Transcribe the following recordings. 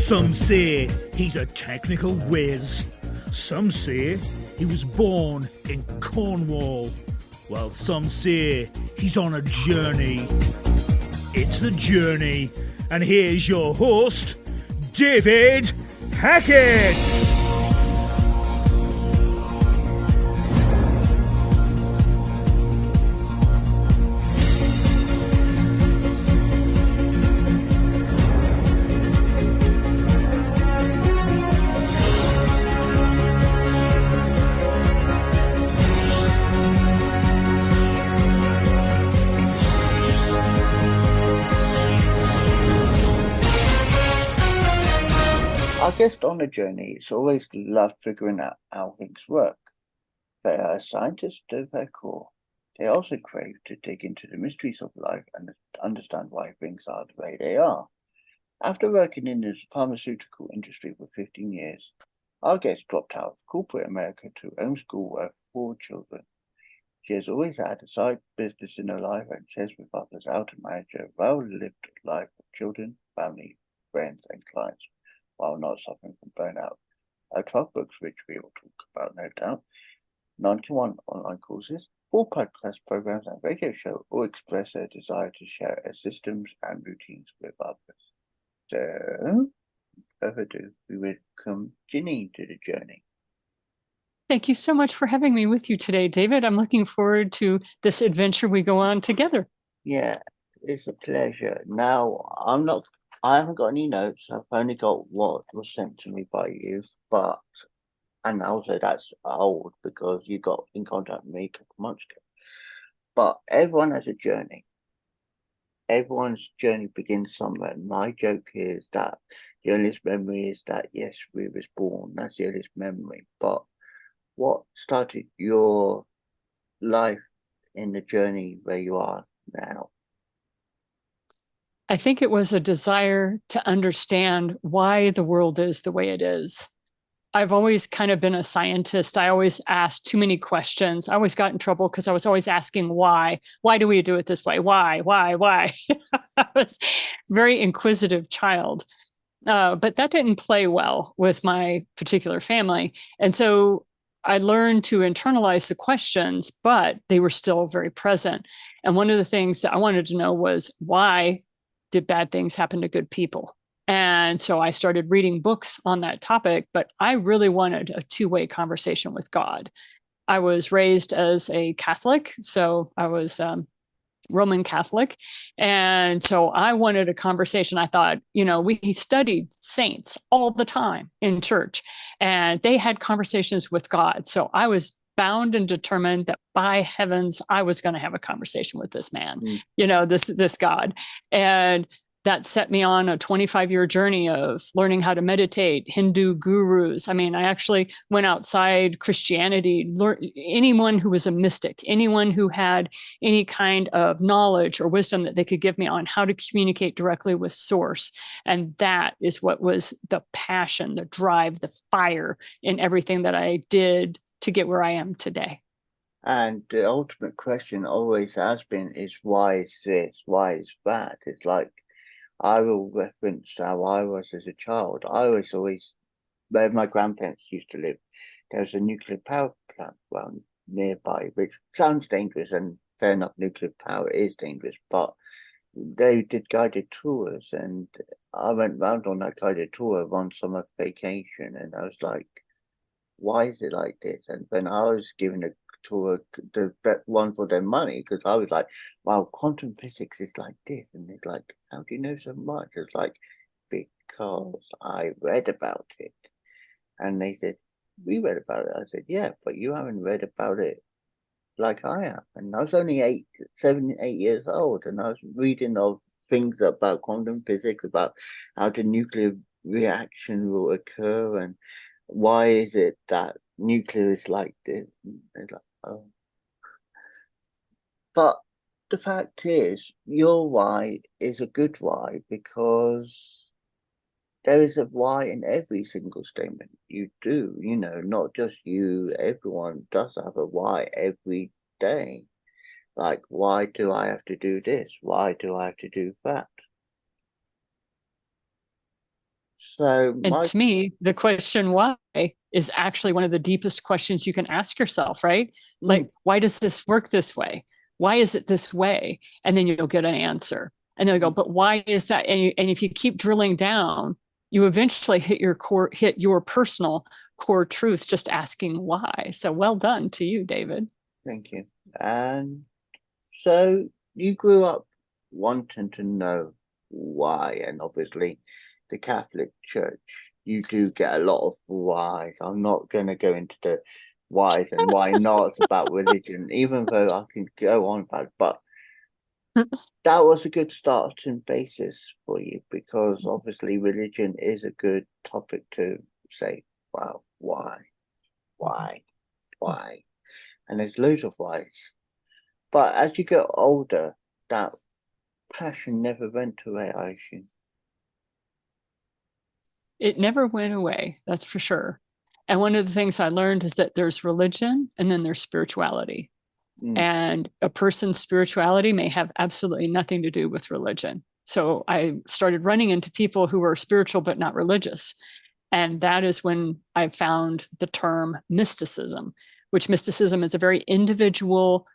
Some say he's a technical whiz. Some say he was born in Cornwall. While some say he's on a journey. It's The Journey, and here's your host, David Hackett. Our guest on a journey is always love figuring out how things work. They are scientists to their core. They also crave to dig into the mysteries of life and understand why things are the way they are. After working in the pharmaceutical industry for 15 years, our guest dropped out of corporate America to homeschool her 4 children. She has always had a side business in her life and shares with others how to manage a well-lived life of children, family, friends, and clients, while not suffering from burnout. Her 12 books, which we will talk about no doubt, 91 online courses, 4 podcast programs, and radio show all express their desire to share her systems and routines with others. So, without further ado, we welcome Ginny to the journey. Thank you so much for having me with you today, David. I'm looking forward to this adventure we go on together. Yeah, it's a pleasure. Now, I haven't got any notes. I've only got what was sent to me by you, and also that's old because you got in contact with me a couple months ago. But everyone has a journey. Everyone's journey begins somewhere. My joke is that the earliest memory is that, yes, we was born. That's the earliest memory. But what started your life in the journey where you are now? I think it was a desire to understand why the world is the way it is. I've always kind of been a scientist. I always asked too many questions. I always got in trouble because I was always asking why. Why do we do it this way? Why? I was a very inquisitive child. But that didn't play well with my particular family. And so I learned to internalize the questions, but they were still very present. And one of the things that I wanted to know was, why did bad things happen to good people? And so I started reading books on that topic, but I really wanted a two-way conversation with God. I was raised as a Catholic, so I was Roman Catholic. And so I wanted a conversation. I thought, we studied saints all the time in church, and they had conversations with God. So I was bound and determined that by heavens, I was going to have a conversation with this man, this God. And that set me on a 25-year journey of learning how to meditate, Hindu gurus. I mean, I actually went outside Christianity, anyone who was a mystic, anyone who had any kind of knowledge or wisdom that they could give me on how to communicate directly with source. And that is what was the passion, the drive, the fire in everything that I did to get where I am today. And the ultimate question always has been is, why is this? Why is that? It's like, I will reference how I was as a child. I was always, where my grandparents used to live, there was a nuclear power plant nearby, which sounds dangerous, and fair enough, nuclear power is dangerous, but they did guided tours, and I went round on that guided tour one summer vacation, and I was like, why is it like this? And when I was given a tour, the one for their money, because I was like, wow, quantum physics is like this, and it's like, how do you know so much? It's like, because I read about it. And they said, we read about it. I said, yeah, but you haven't read about it like I have. And I was only 7, 8 years old, and I was reading of things about quantum physics, about how the nuclear reaction will occur, and why is it that nuclear is like this? Like, oh. But the fact is, your why is a good why, because there is a why in every single statement you do, not just you, everyone does have a why every day. Like, why do I have to do this? Why do I have to do that? So And my to me, the question why is actually one of the deepest questions you can ask yourself, right? Like, why does this work this way? Why is it this way? And then you'll get an answer. And they'll go, but why is that? And if you keep drilling down, you eventually hit your personal core truth, just asking why. So well done to you, David. Thank you. And so you grew up wanting to know why, and obviously the Catholic Church, you do get a lot of whys. I'm not going to go into the whys and why nots about religion, even though I can go on about it, but that was a good starting basis for you, because obviously religion is a good topic to say, well, why? And there's loads of whys. But as you get older, that passion never went away, I assume. It never went away, that's for sure. And one of the things I learned is that there's religion and then there's spirituality. And a person's spirituality may have absolutely nothing to do with religion. So I started running into people who were spiritual but not religious. And that is when I found the term mysticism, which mysticism is a very individual,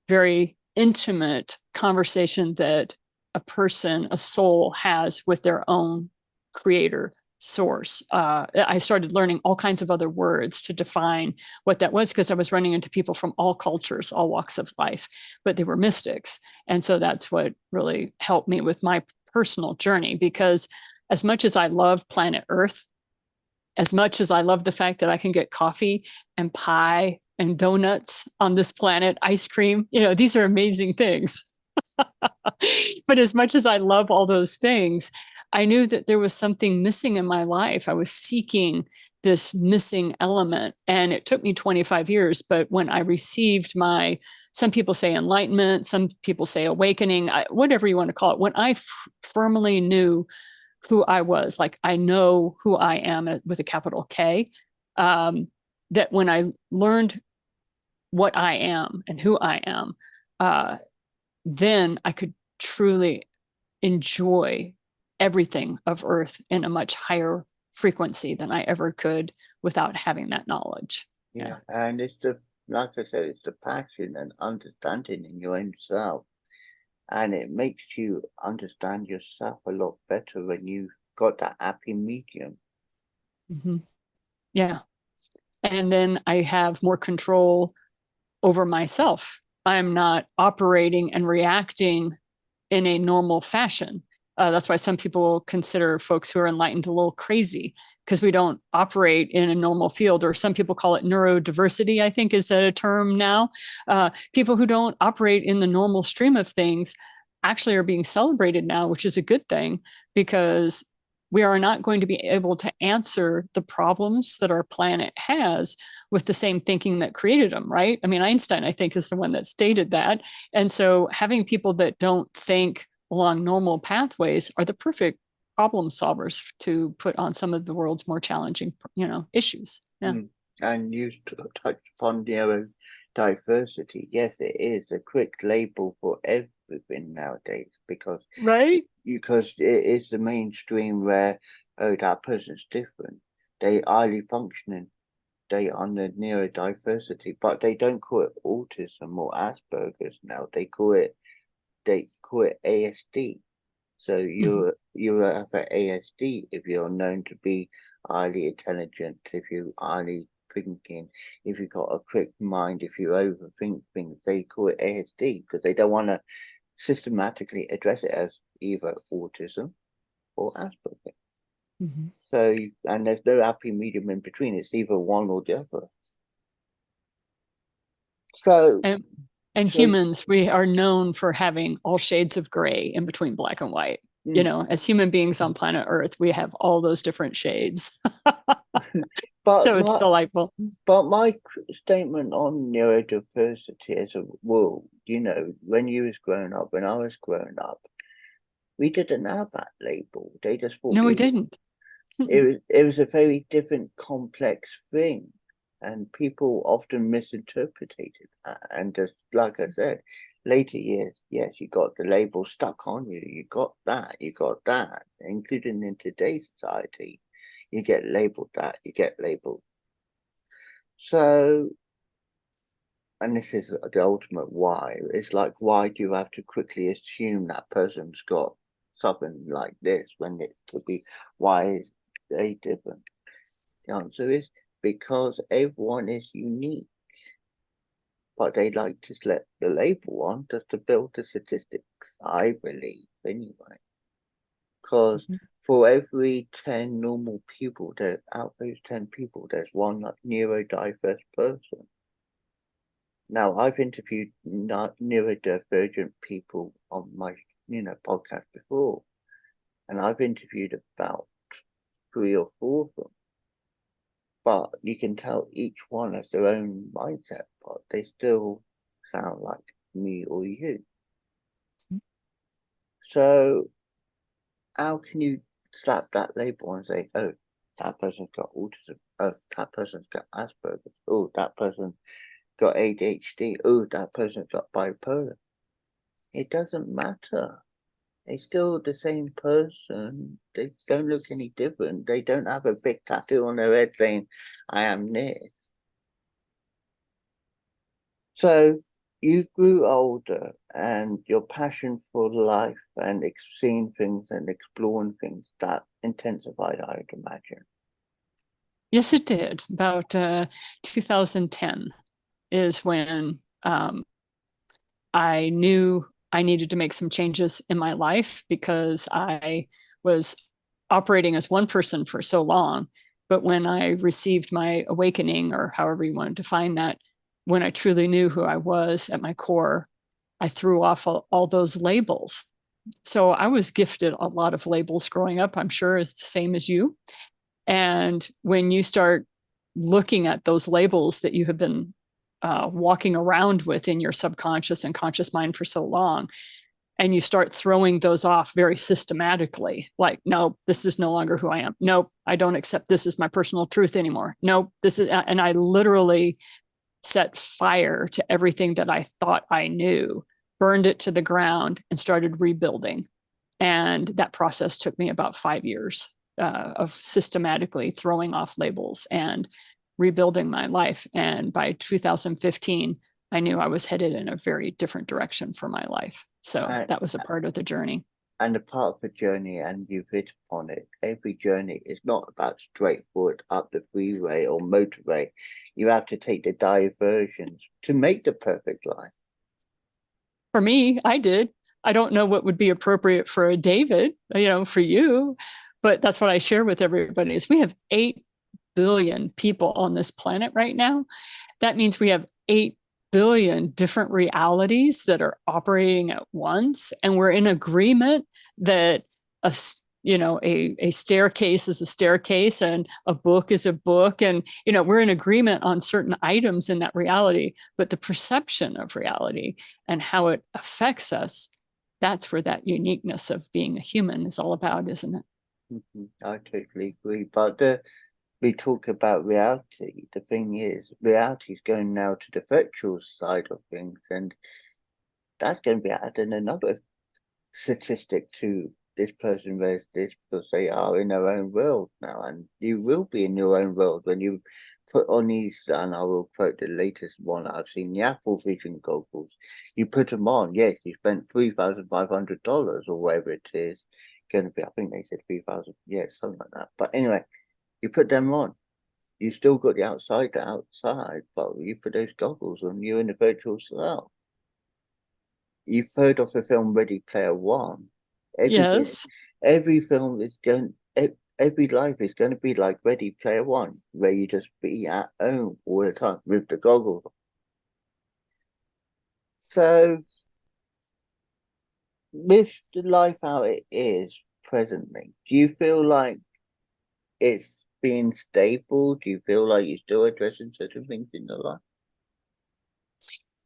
very intimate conversation that a person, a soul has with their own creator, source. I started learning all kinds of other words to define what that was, because I was running into people from all cultures, all walks of life, but they were mystics. And so that's what really helped me with my personal journey, because as much as I love planet Earth, as much as I love the fact that I can get coffee and pie and donuts on this planet, ice cream, these are amazing things. But as much as I love all those things, I knew that there was something missing in my life. I was seeking this missing element. And it took me 25 years. But when I received some people say enlightenment, some people say awakening, whatever you want to call it, when I firmly knew who I was, like I know who I am with a capital K, that when I learned what I am and who I am, then I could truly enjoy everything of Earth in a much higher frequency than I ever could without having that knowledge. Yeah. And it's like I said, it's the passion and understanding in your own self. And it makes you understand yourself a lot better when you've got that happy medium. Mm-hmm. Yeah. And then I have more control over myself. I'm not operating and reacting in a normal fashion. That's why some people consider folks who are enlightened a little crazy, because we don't operate in a normal field, or some people call it neurodiversity, I think is a term now. People who don't operate in the normal stream of things actually are being celebrated now, which is a good thing, because we are not going to be able to answer the problems that our planet has with the same thinking that created them, right? I mean, Einstein, I think, is the one that stated that. And so having people that don't think along normal pathways are the perfect problem solvers to put on some of the world's more challenging, issues. Yeah. And you touched upon neurodiversity. Yes, it is a quick label for everything nowadays, because right, because it is the mainstream where, oh, that person's different. They highly functioning. They on the neurodiversity, but they don't call it autism or Asperger's now. They call it ASD. So you have an ASD if you're known to be highly intelligent, if you're highly thinking, if you've got a quick mind, if you overthink things. They call it ASD because they don't want to systematically address it as either autism or Asperger. So, and there's no happy medium in between. It's either one or the other. So, and humans, we are known for having all shades of gray in between black and white. As human beings on planet Earth, we have all those different shades. So it's delightful. But my statement on neurodiversity as a world, when you was growing up, when I was growing up, we didn't have that label. They just thought no, we didn't. It was a very different, complex thing, and people often misinterpreted that. And just like I said, later years, yes, you got the label stuck on you. You got that, including in today's society. You get labeled that, you get labeled. So, and this is the ultimate why. It's like, why do you have to quickly assume that person's got something like this when it could be, why is they different? The answer is because everyone is unique. But they like to let the label on just to build the statistics, I believe, anyway. Because for every 10 normal people, there out of those 10 people, there's one neurodiverse person. Now, I've interviewed neurodivergent people on my, podcast before, and I've interviewed about 3 or 4 of them. But you can tell each one has their own mindset, but they still sound like me or you. So how can you slap that label and say, oh, that person's got autism, oh, that person's got Asperger's, oh, that person's got ADHD, oh, that person's got bipolar? It doesn't matter. They're still the same person. They don't look any different. They don't have a big tattoo on their head saying, I am this. So you grew older and your passion for life and seeing things and exploring things, that intensified, I would imagine. Yes, it did. About 2010 is when I knew I needed to make some changes in my life because I was operating as one person for so long. But when I received my awakening, or however you want to define that, when I truly knew who I was at my core, I threw off all those labels. So I was gifted a lot of labels growing up, I'm sure is the same as you. And when you start looking at those labels that you have been walking around with in your subconscious and conscious mind for so long, and you start throwing those off very systematically, like, nope, this is no longer who I am. Nope, I don't accept this as my personal truth anymore. Nope, this is, and I literally set fire to everything that I thought I knew, burned it to the ground, and started rebuilding. And that process took me about 5 years of systematically throwing off labels and rebuilding my life. And by 2015, I knew I was headed in a very different direction for my life. So that was a part of the journey. And a part of the journey, and you've hit upon it, every journey is not about straightforward up the freeway or motorway. You have to take the diversions to make the perfect life. For me, I did. I don't know what would be appropriate for a David, for you, but that's what I share with everybody is we have 8 billion people on this planet right now. That means we have 8 billion different realities that are operating at once. And we're in agreement that a staircase is a staircase and a book is a book. And, we're in agreement on certain items in that reality, but the perception of reality and how it affects us, that's where that uniqueness of being a human is all about, isn't it? Mm-hmm. I totally agree. But we talk about reality. The thing is, reality is going now to the virtual side of things, and that's going to be adding another statistic to this person versus this, because they are in their own world now, and you will be in your own world when you put on these, and I will quote the latest one I've seen, the Apple Vision goggles. You put them on, yes, you spent $3,500 or whatever it is going to be. I think they said 3,000, yeah, something like that. But anyway, you put them on. You still got the outside, but you put those goggles on, you're in the virtual self. You've heard of the film Ready Player One. Yes. Every film is every life is going to be like Ready Player One, where you just be at home all the time with the goggles. So, with the life how it is presently, do you feel like it's being stable? Do you feel like you're still addressing certain things in your life?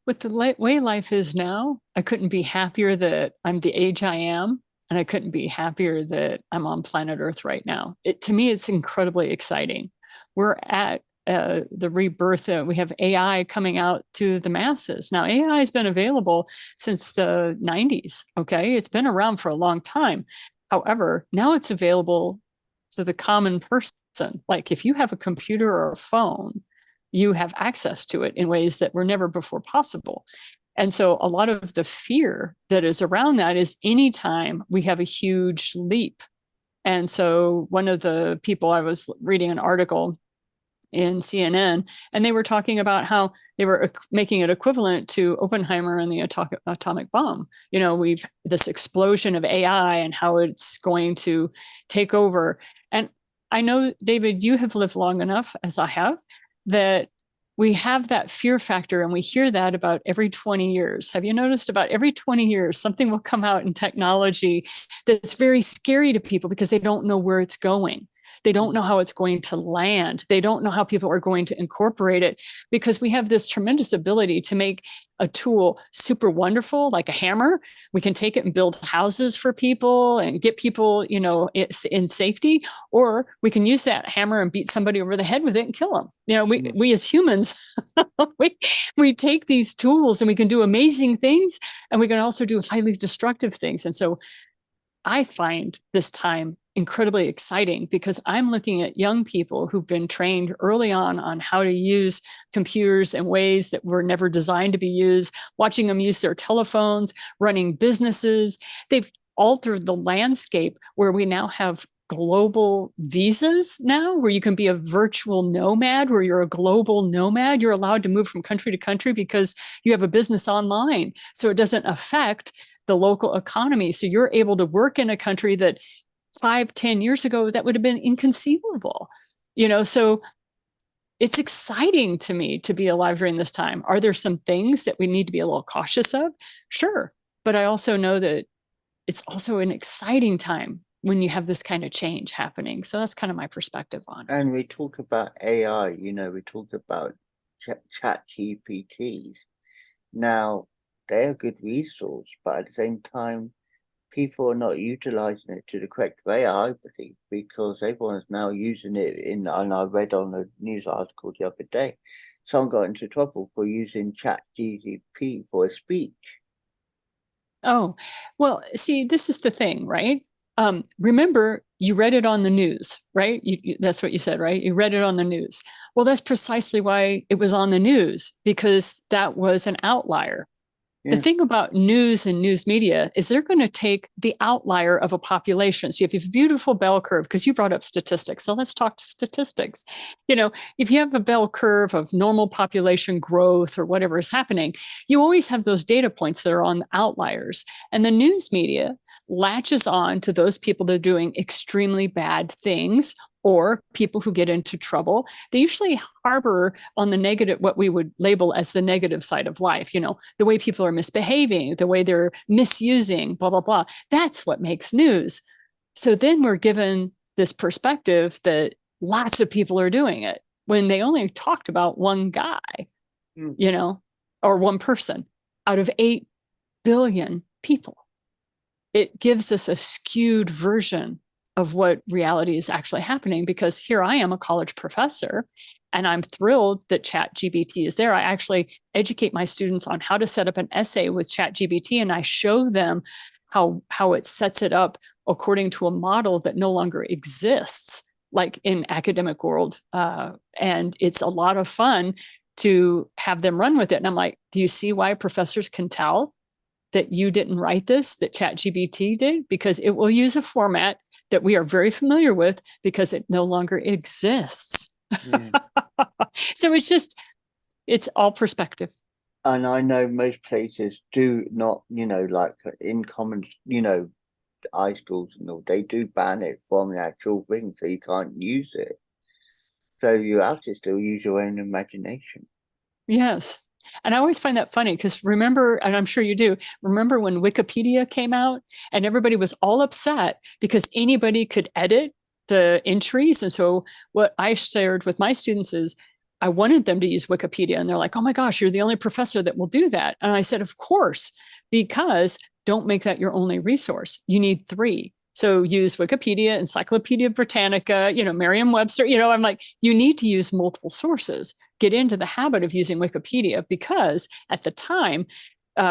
With the way life is now, I couldn't be happier that I'm the age I am, and I couldn't be happier that I'm on planet Earth right now. To me, it's incredibly exciting. We're at the rebirth. We have AI coming out to the masses. Now, AI has been available since the 90s, okay? It's been around for a long time. However, now it's available to the common person. Like if you have a computer or a phone, you have access to it in ways that were never before possible. And so a lot of the fear that is around that is anytime we have a huge leap. And so one of the people, I was reading an article in CNN, and they were talking about how they were making it equivalent to Oppenheimer and the atomic bomb. You know, we've this explosion of AI and how it's going to take over. And I know, David, you have lived long enough, as I have, that we have that fear factor, and we hear that about every 20 years. Have you noticed about every 20 years, something will come out in technology that's very scary to people because they don't know where it's going. They don't know how it's going to land. They don't know how people are going to incorporate it, because we have this tremendous ability to make a tool super wonderful, like a hammer. We can take it and build houses for people and get people, you know, in safety, or we can use that hammer and beat somebody over the head with it and kill them. You know, we as humans, we take these tools and we can do amazing things, and we can also do highly destructive things. And so I find this time incredibly exciting, because I'm looking at young people who've been trained early on how to use computers in ways that were never designed to be used, watching them use their telephones, running businesses. They've altered the landscape where we now have global visas now, where you can be a virtual nomad, where you're a global nomad. You're allowed to move from country to country because you have a business online. So it doesn't affect the local economy. So you're able to work in a country that 5-10 years ago, that would have been inconceivable, you know? So it's exciting to me to be alive during this time. Are there some things that we need to be a little cautious of? Sure. But I also know that it's also an exciting time when you have this kind of change happening. So that's kind of my perspective on it. And we talk about AI, you know, we talk about chat GPTs. Now, they're a good resource, but at the same time, people are not utilizing it to the correct way, I believe, because everyone's now using it and I read on a news article the other day, someone got into trouble for using ChatGPT for a speech. Oh, well, see, this is the thing, right? Remember, you read it on the news, right? That's what you said, right? You read it on the news. Well, that's precisely why it was on the news, because that was an outlier. The thing about news and news media is they're going to take the outlier of a population. So if you have a beautiful bell curve, because you brought up statistics, so let's talk statistics. You know, if you have a bell curve of normal population growth or whatever is happening, you always have those data points that are on the outliers. And the news media latches on to those people that are doing extremely bad things, or people who get into trouble. They usually harbor on the negative, what we would label as the negative side of life, you know, the way people are misbehaving, the way they're misusing, blah, blah, blah. That's what makes news. So then we're given this perspective that lots of people are doing it when they only talked about one guy, you know, or one person out of 8 billion people. It gives us a skewed version of what reality is actually happening, because here I am, a college professor, and I'm thrilled that ChatGPT is there. I actually educate my students on how to set up an essay with ChatGPT, and I show them how it sets it up according to a model that no longer exists, like in academic world. And it's a lot of fun to have them run with it. And I'm like, do you see why professors can tell that you didn't write this, that ChatGPT did? Because it will use a format that we are very familiar with, because it no longer exists. So it's all perspective. And I know most places do not, you know, like in common, you know, high schools and all, they do ban it from the actual thing, so you can't use it. So you have to still use your own imagination. Yes. And I always find that funny, because remember, and I'm sure you do, remember when Wikipedia came out and everybody was all upset because anybody could edit the entries. And so what I shared with my students is I wanted them to use Wikipedia, and they're like, oh my gosh, you're the only professor that will do that. And I said, of course, because don't make that your only resource. You need 3. So use Wikipedia, Encyclopedia Britannica, you know, Merriam-Webster, you know, I'm like, you need to use multiple sources. Get into the habit of using Wikipedia, because at the time,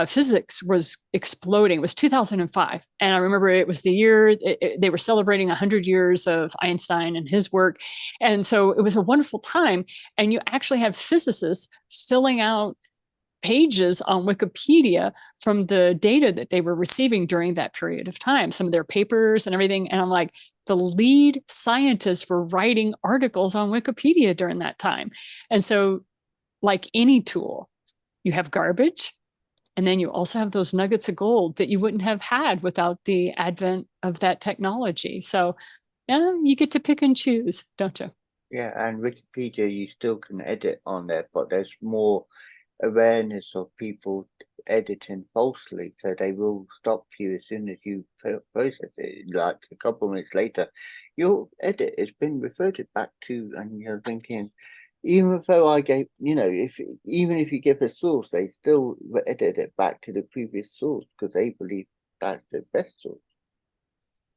physics was exploding. It was 2005. And I remember it was the year they were celebrating 100 years of Einstein and his work. And so it was a wonderful time. And you actually had physicists filling out pages on Wikipedia from the data that they were receiving during that period of time, some of their papers and everything. And I'm like, the lead scientists were writing articles on Wikipedia during that time. And so, like any tool, you have garbage, and then you also have those nuggets of gold that you wouldn't have had without the advent of that technology. So, yeah, you get to pick and choose, don't you? Yeah, and Wikipedia, you still can edit on there, but there's more awareness of people editing falsely, so they will stop you as soon as you process it. Like a couple of minutes later, your edit has been reverted back to, and you're thinking, even though I gave, even if you give a source, they still edit it back to the previous source because they believe that's the best source.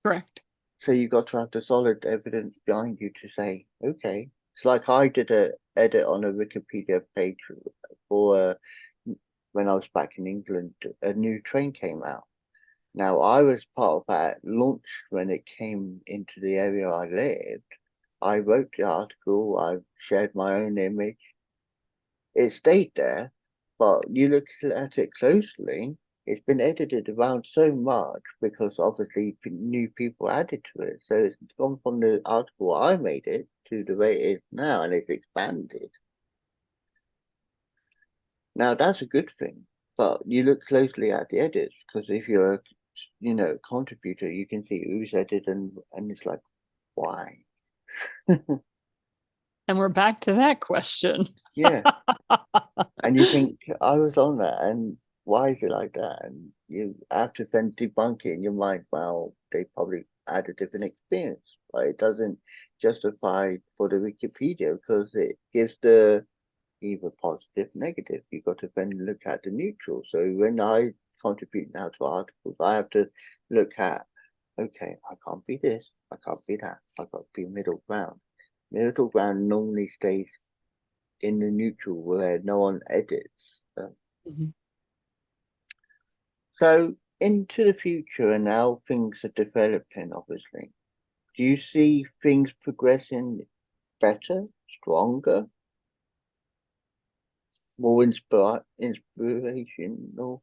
Correct. So you've got to have the solid evidence behind you to say, okay. It's like I did a edit on a Wikipedia page for when I was back in England. A new train came out. Now I was part of that launch when it came into the area I lived. I wrote the article, I shared my own image. It stayed there, but you look at it closely, it's been edited around so much because obviously new people added to it. So it's gone from the article I made it to the way it is now, and it's expanded. Now that's a good thing, but you look closely at the edits because if you're a contributor, you can see who's edited and it's like, why? And we're back to that question. Yeah. And you think, I was on that, and why is it like that? And you have to then debunk it in your mind, well, they probably had a different experience. But it doesn't justify for the Wikipedia because it gives the either positive, negative. You've got to then look at the neutral. So when I contribute now to articles, I have to look at, okay, I can't be this, I can't be that, I've got to be middle ground. Middle ground normally stays in the neutral where no one edits. So into the future and how things are developing, obviously, do you see things progressing better, stronger, more inspirational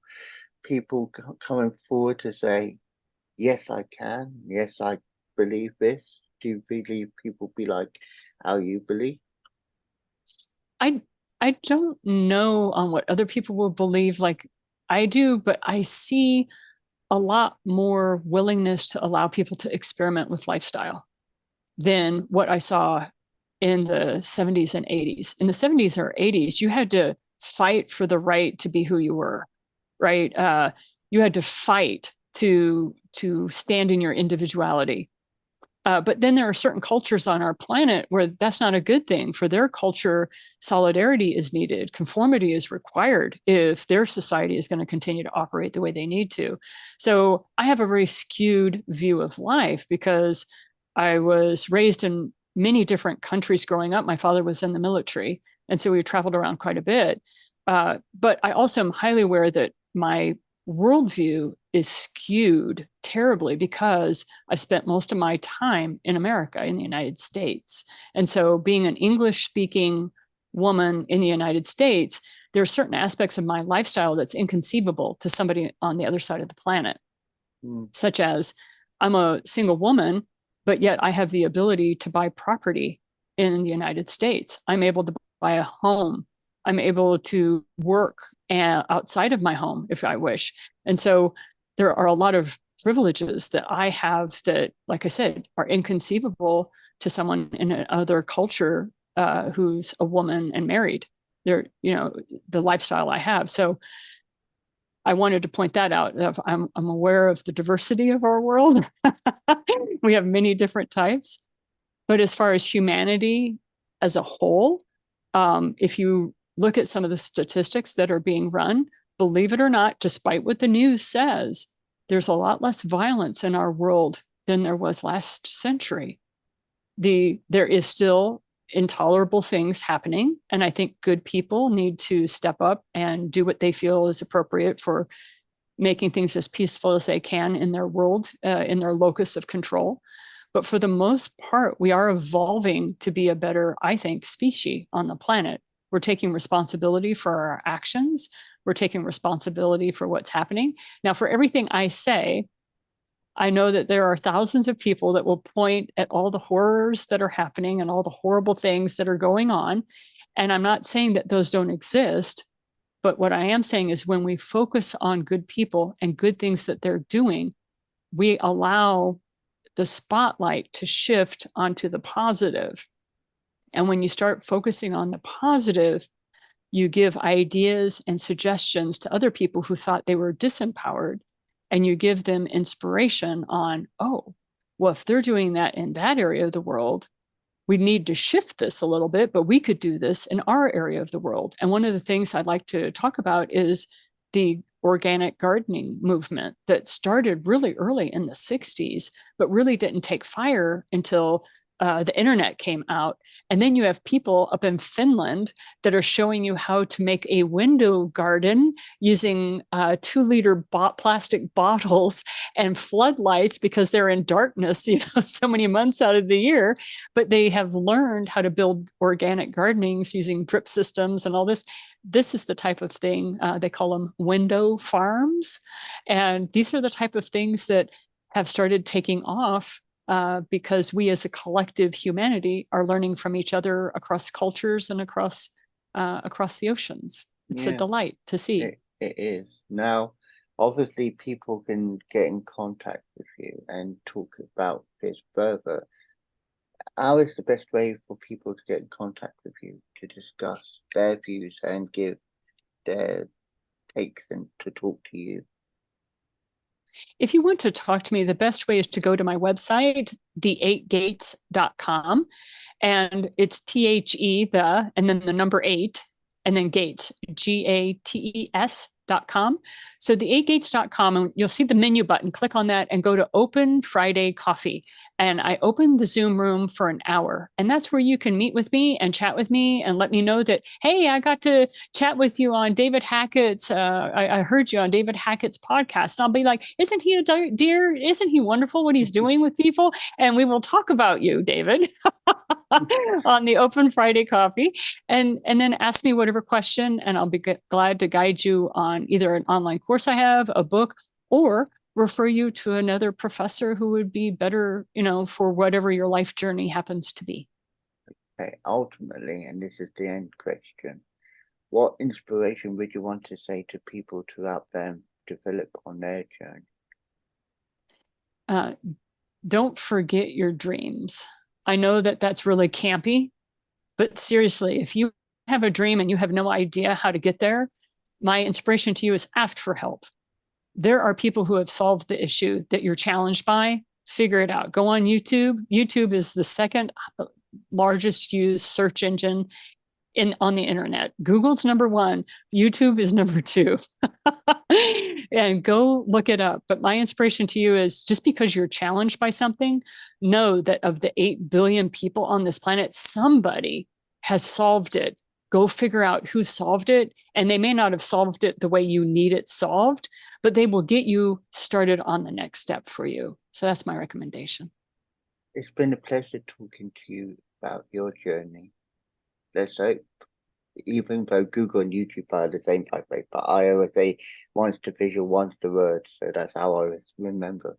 people coming forward to say, yes, I can, yes, I believe this? Do you believe people be like how you believe? I don't know on what other people will believe like I do, but I see a lot more willingness to allow people to experiment with lifestyle than what I saw in the 70s and 80s. In the 70s or 80s, you had to fight for the right to be who you were, right? You had to fight to stand in your individuality. But then there are certain cultures on our planet where that's not a good thing. For their culture, solidarity is needed. Conformity is required if their society is going to continue to operate the way they need to. So I have a very skewed view of life because I was raised in many different countries growing up. My father was in the military, and so we traveled around quite a bit. But I also am highly aware that my worldview is skewed terribly because I spent most of my time in America, in the United States. And so being an English speaking woman in the United States, there are certain aspects of my lifestyle that's inconceivable to somebody on the other side of the planet, such as I'm a single woman, but yet I have the ability to buy property in the United States. I'm able to buy a home. I'm able to work outside of my home if I wish. And so there are a lot of privileges that I have that, like I said, are inconceivable to someone in another culture who's a woman and married. They're, the lifestyle I have. So I wanted to point that out. I'm aware of the diversity of our world. We have many different types. But as far as humanity as a whole, if you look at some of the statistics that are being run, believe it or not, despite what the news says, there's a lot less violence in our world than there was last century. There is still intolerable things happening. And I think good people need to step up and do what they feel is appropriate for making things as peaceful as they can in their world, in their locus of control. But for the most part, we are evolving to be a better, I think, species on the planet. We're taking responsibility for our actions. We're taking responsibility for what's happening. Now, for everything I say, I know that there are thousands of people that will point at all the horrors that are happening and all the horrible things that are going on. And I'm not saying that those don't exist, but what I am saying is when we focus on good people and good things that they're doing, we allow the spotlight to shift onto the positive. And when you start focusing on the positive, you give ideas and suggestions to other people who thought they were disempowered, and you give them inspiration on, oh, well, if they're doing that in that area of the world, we need to shift this a little bit, but we could do this in our area of the world. And one of the things I'd like to talk about is the organic gardening movement that started really early in the 60s, but really didn't take fire until the internet came out. And then you have people up in Finland that are showing you how to make a window garden using 2-liter plastic bottles and floodlights because they're in darkness, so many months out of the year. But they have learned how to build organic gardenings using drip systems and all this. This is the type of thing, they call them window farms. And these are the type of things that have started taking off because we as a collective humanity are learning from each other across cultures and across the oceans. It's a delight to see. It is. Now, obviously, people can get in contact with you and talk about this further. How is the best way for people to get in contact with you to discuss their views and give their takes and to talk to you? If you want to talk to me, the best way is to go to my website, the8gates.com. And it's THE, and then the number 8, and then Gates, GATES.com. So the8gates.com, and you'll see the menu button. Click on that and go to Open Friday Coffee. And I open the Zoom room for an hour. And that's where you can meet with me and chat with me and let me know that, hey, I got to chat with you on David Hackett's, I heard you on David Hackett's podcast. And I'll be like, isn't he a dear? Isn't he wonderful what he's doing with people? And we will talk about you, David, on the Open Friday Coffee. And then ask me whatever question, and I'll be glad to guide you on either an online course I have, a book, or refer you to another professor who would be better, for whatever your life journey happens to be. Okay, ultimately, and this is the end question, what inspiration would you want to say to people to help them develop on their journey? Don't forget your dreams. I know that that's really campy, but seriously, if you have a dream and you have no idea how to get there, my inspiration to you is ask for help. There are people who have solved the issue that you're challenged by. Figure it out. Go on YouTube. YouTube is the second largest used search engine on the internet. Google's number 1. YouTube is number 2. And go look it up. But my inspiration to you is just because you're challenged by something, know that of the 8 billion people on this planet, somebody has solved it. Go figure out who solved it. And they may not have solved it the way you need it solved, but they will get you started on the next step for you. So that's my recommendation. It's been a pleasure talking to you about your journey. Let's hope, even though Google and YouTube are the same type of, but I always say one's the visual, one's the word. So that's how I always remember.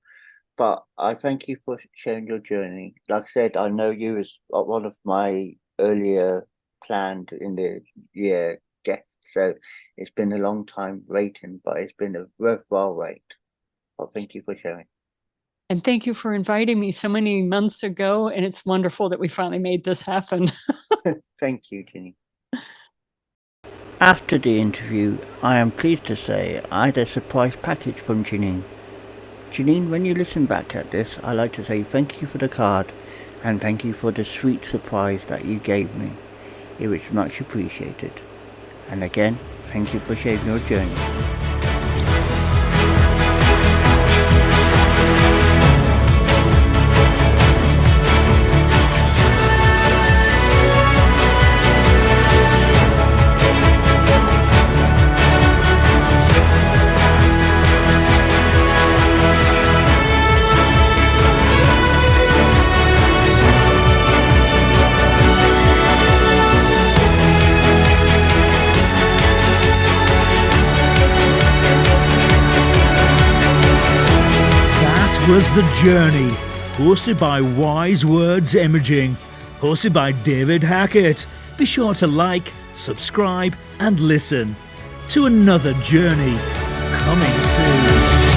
But I thank you for sharing your journey. Like I said, I know you as one of my earlier planned in the year guests, so it's been a long time waiting, but it's been a worthwhile wait. Well, thank you for sharing. And thank you for inviting me so many months ago, and it's wonderful that we finally made this happen. Thank you, Ginny. After the interview, I am pleased to say I had a surprise package from Janine. Janine, when you listen back at this, I'd like to say thank you for the card and thank you for the sweet surprise that you gave me. It was much appreciated. And again, thank you for sharing your journey. was The Journey, hosted by Wise Words Imaging, hosted by David Hackett. Be sure to like, subscribe, and listen to another journey coming soon.